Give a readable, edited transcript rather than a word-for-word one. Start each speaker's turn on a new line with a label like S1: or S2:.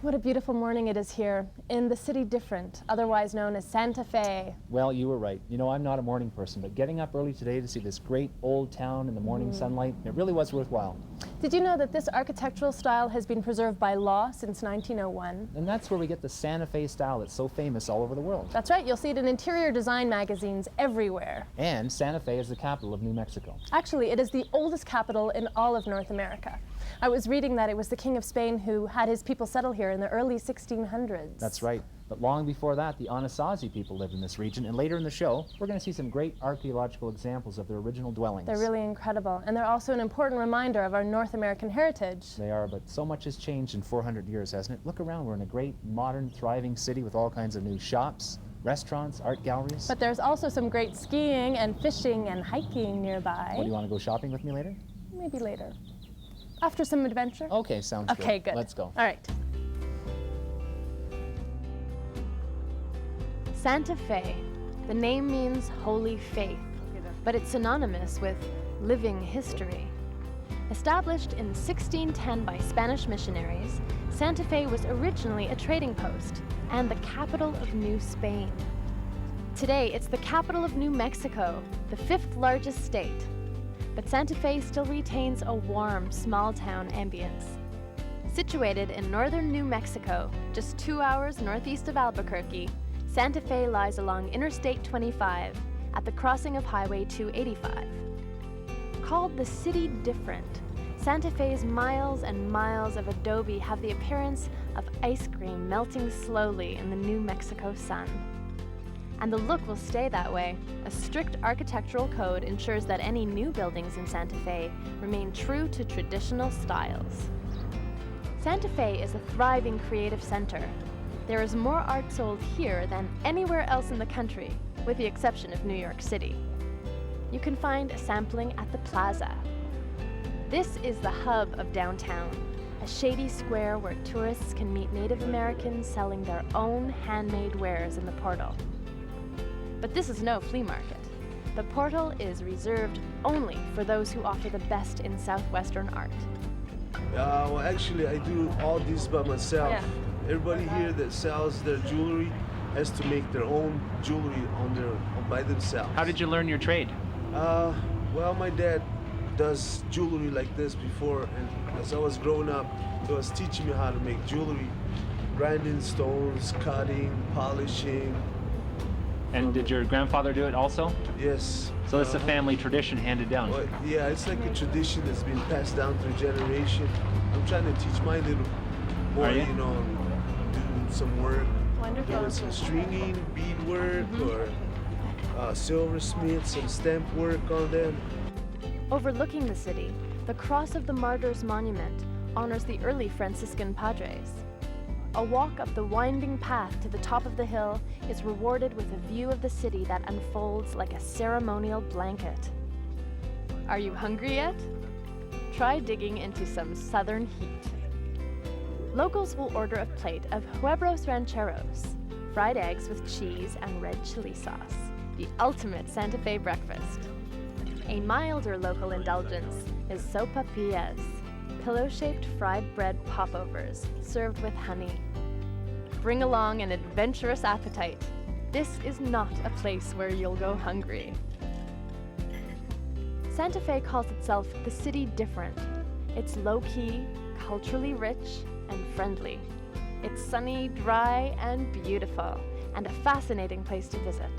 S1: What a beautiful morning it is here in the city different, otherwise known as Santa Fe.
S2: Well, you were right. You know, I'm not a morning person, but getting up early today to see this great old town in the morning sunlight, it really was worthwhile.
S1: Did you know that this architectural style has been preserved by law since 1901?
S2: And that's where we get the Santa Fe style that's so famous all over the world.
S1: That's right, you'll see it in interior design magazines everywhere.
S2: And Santa Fe is the capital of New Mexico.
S1: Actually, it is the oldest capital in all of North America. I was reading that it was the King of Spain who had his people settle here in the early 1600s.
S2: That's right. But long before that, the Anasazi people lived in this region, and later in the show, we're going to see some great archaeological examples of their original dwellings.
S1: They're really incredible, and they're also an important reminder of our North American heritage.
S2: They are, but so much has changed in 400 years, hasn't it? Look around, we're in a great, modern, thriving city with all kinds of new shops, restaurants, art galleries.
S1: But there's also some great skiing and fishing and hiking nearby.
S2: What, do you want to go shopping with me later?
S1: Maybe later. After some adventure?
S2: Okay, sounds good.
S1: Okay, good.
S2: Let's go.
S1: All right. Santa Fe. The name means holy faith, but it's synonymous with living history. Established in 1610 by Spanish missionaries, Santa Fe was originally a trading post and the capital of New Spain. Today, it's the capital of New Mexico, the fifth largest state. But Santa Fe still retains a warm, small-town ambience. Situated in northern New Mexico, just 2 hours northeast of Albuquerque, Santa Fe lies along Interstate 25 at the crossing of Highway 285. Called the City Different, Santa Fe's miles and miles of adobe have the appearance of ice cream melting slowly in the New Mexico sun. And the look will stay that way. A strict architectural code ensures that any new buildings in Santa Fe remain true to traditional styles. Santa Fe is a thriving creative center. There is more art sold here than anywhere else in the country, with the exception of New York City. You can find a sampling at the Plaza. This is the hub of downtown, a shady square where tourists can meet Native Americans selling their own handmade wares in the portal. But this is no flea market. The portal is reserved only for those who offer the best in Southwestern art.
S3: Well, actually, I do all this by myself.
S1: Yeah.
S3: Everybody here that sells their jewelry has to make their own jewelry by themselves.
S4: How did you learn your trade?
S3: Well, my dad does jewelry like this before, and as I was growing up, he was teaching me how to make jewelry, grinding stones, cutting, polishing.
S4: And did your grandfather do it also?
S3: Yes.
S4: So it's a family tradition handed down.
S3: Well, yeah, it's like a tradition that's been passed down through generation. I'm trying to teach my little boy,
S4: Are you?
S3: Do some work.
S1: Wonderful.
S3: Doing some stringing, beadwork, or silversmith, some stamp work on them.
S1: Overlooking the city, the Cross of the Martyrs Monument honors the early Franciscan padres. A walk up the winding path to the top of the hill is rewarded with a view of the city that unfolds like a ceremonial blanket. Are you hungry yet? Try digging into some southern heat. Locals will order a plate of huevos rancheros, fried eggs with cheese and red chili sauce, the ultimate Santa Fe breakfast. A milder local indulgence is sopapillas, pillow-shaped fried bread popovers served with honey. Bring along an adventurous appetite. This is not a place where you'll go hungry. Santa Fe calls itself the City Different. It's low-key, culturally rich, and friendly. It's sunny, dry, and beautiful, and a fascinating place to visit.